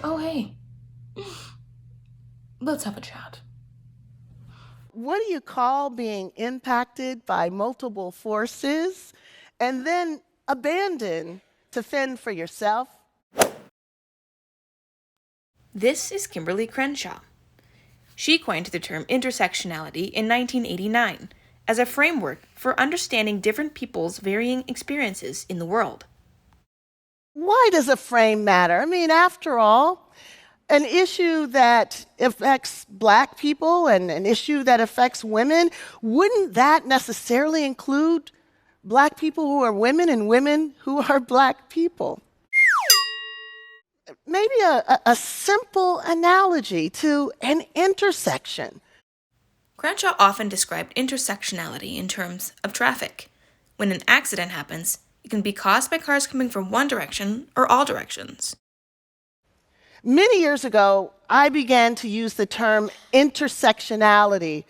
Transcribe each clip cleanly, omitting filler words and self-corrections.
Oh, hey, let's have a chat. What do you call being impacted by multiple forces and then abandoned to fend for yourself? This is Kimberly Crenshaw. She coined the term intersectionality in 1989 as a framework for understanding different people's varying experiences in the world. Why does a frame matter? I mean, after all, an issue that affects Black people and an issue that affects women, wouldn't that necessarily include Black people who are women and women who are Black people? Maybe a simple analogy to an intersection. Crenshaw often described intersectionality in terms of traffic. When an accident happens, it can be caused by cars coming from one direction or all directions. Many years ago, I began to use the term intersectionality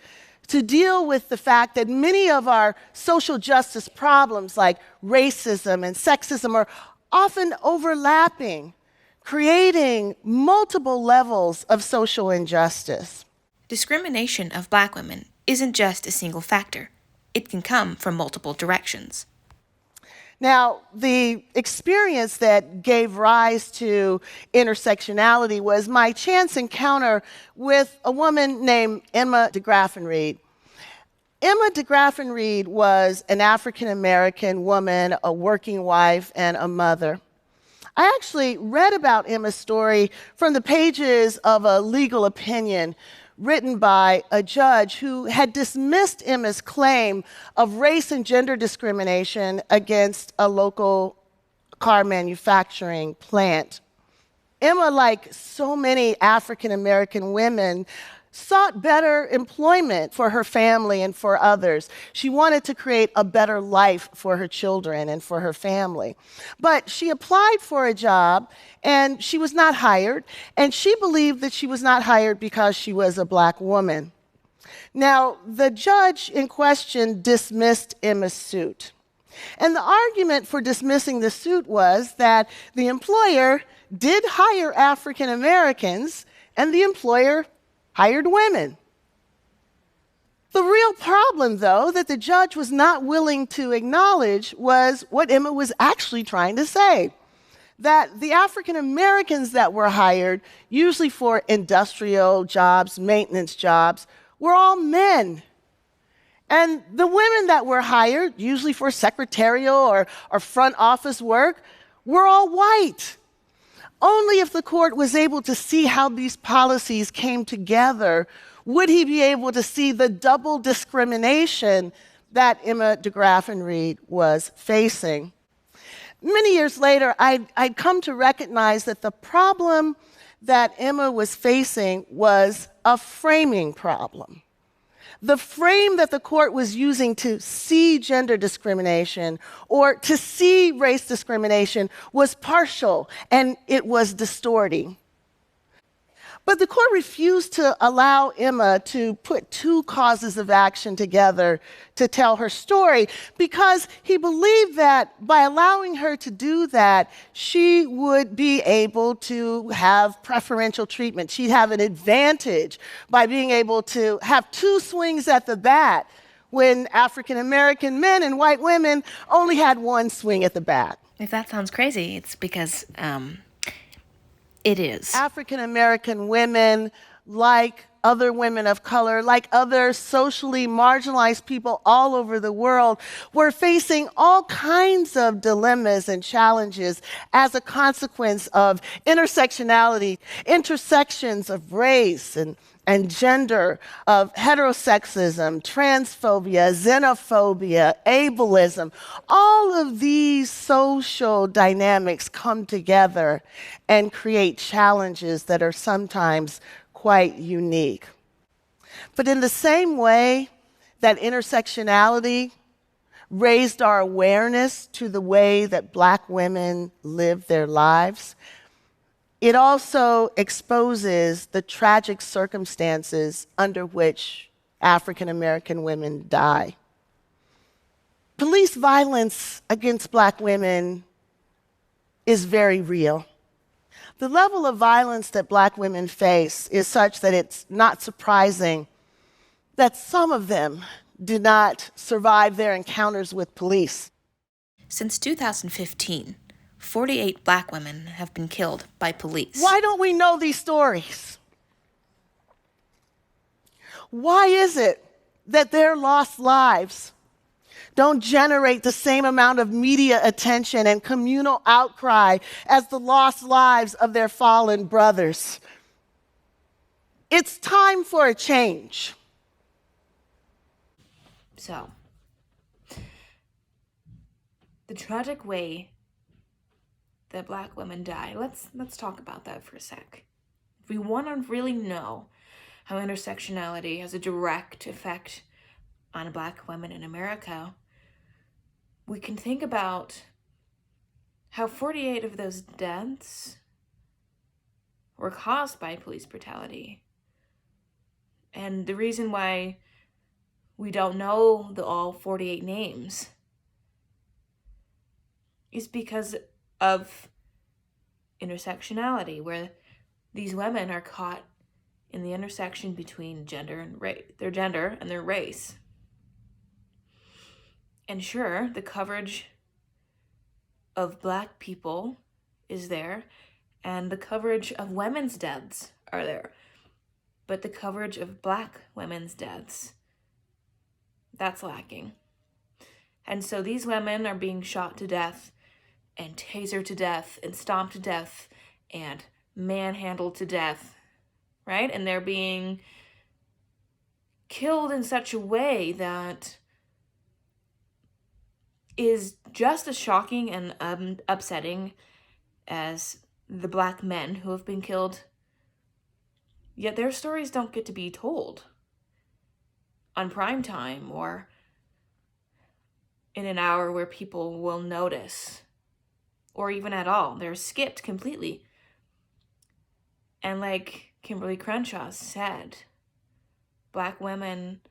to deal with the fact that many of our social justice problems, like racism and sexism, are often overlapping, creating multiple levels of social injustice. Discrimination of black women isn't just a single factor, it can come from multiple directions. Now, the experience that gave rise to intersectionality was my chance encounter with a woman named Emma DeGraffenreid. Emma DeGraffenreid was an African American woman, a working wife, and a mother. I actually read about Emma's story from the pages of a legal opinion written by a judge who had dismissed Emma's claim of race and gender discrimination against a local car manufacturing plant. Emma, like so many African American women, sought better employment for her family and for others. She wanted to create a better life for her children and for her family. But she applied for a job and she was not hired, and she believed that she was not hired because she was a Black woman. Now, the judge in question dismissed Emma's suit. And the argument for dismissing the suit was that the employer did hire African Americans and the employer hired women. The real problem, though, that the judge was not willing to acknowledge was what Emma was actually trying to say. That the African Americans that were hired, usually for industrial jobs, maintenance jobs, were all men. And the women that were hired, usually for secretarial or front office work, were all white. Only if the court was able to see how these policies came together would he be able to see the double discrimination that Emma DeGraffenreid was facing. Many years later, I'd come to recognize that the problem that Emma was facing was a framing problem. The frame that the court was using to see gender discrimination or to see race discrimination was partial and it was distorting. But the court refused to allow Emma to put two causes of action together to tell her story because he believed that by allowing her to do that, she would be able to have preferential treatment. She'd have an advantage by being able to have two swings at the bat when African American men and white women only had one swing at the bat. If that sounds crazy, it's because, it is. African American women, like other women of color, like other socially marginalized people all over the world, were facing all kinds of dilemmas and challenges as a consequence of intersectionality, intersections of race and gender, of heterosexism, transphobia, xenophobia, ableism. All of these social dynamics come together and create challenges that are sometimes quite unique. But in the same way that intersectionality raised our awareness to the way that Black women live their lives, it also exposes the tragic circumstances under which African American women die. Police violence against Black women is very real. The level of violence that black women face is such that it's not surprising that some of them did not survive their encounters with police. Since 2015, 48 black women have been killed by police. Why don't we know these stories? Why is it that their lost lives don't generate the same amount of media attention and communal outcry as the lost lives of their fallen brothers? It's time for a change. So, the tragic way that black women die, let's talk about that for a sec. If we want to really know how intersectionality has a direct effect on black women in America, we can think about how 48 of those deaths were caused by police brutality. And the reason why we don't know all 48 names is because of intersectionality, where these women are caught in the intersection between gender and their gender and their race. And sure, the coverage of black people is there, and the coverage of women's deaths are there. But the coverage of black women's deaths, that's lacking. And so these women are being shot to death and tasered to death and stomped to death and manhandled to death, right? And they're being killed in such a way that is just as shocking and upsetting as the black men who have been killed. Yet their stories don't get to be told on prime time or in an hour where people will notice, or even at all. They're skipped completely. And like Kimberly Crenshaw said, black women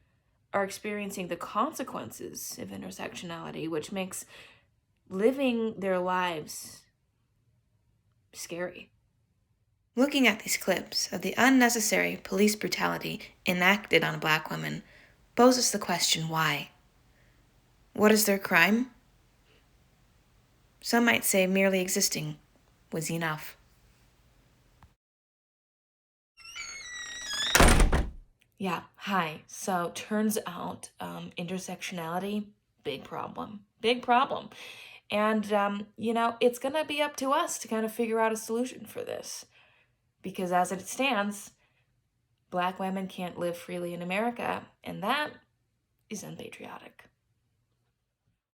are experiencing the consequences of intersectionality, which makes living their lives scary. Looking at these clips of the unnecessary police brutality enacted on black women poses the question, why? What is their crime? Some might say merely existing was enough. Yeah, hi. So turns out intersectionality, big problem. And, it's going to be up to us to kind of figure out a solution for this. Because as it stands, black women can't live freely in America, and that is unpatriotic.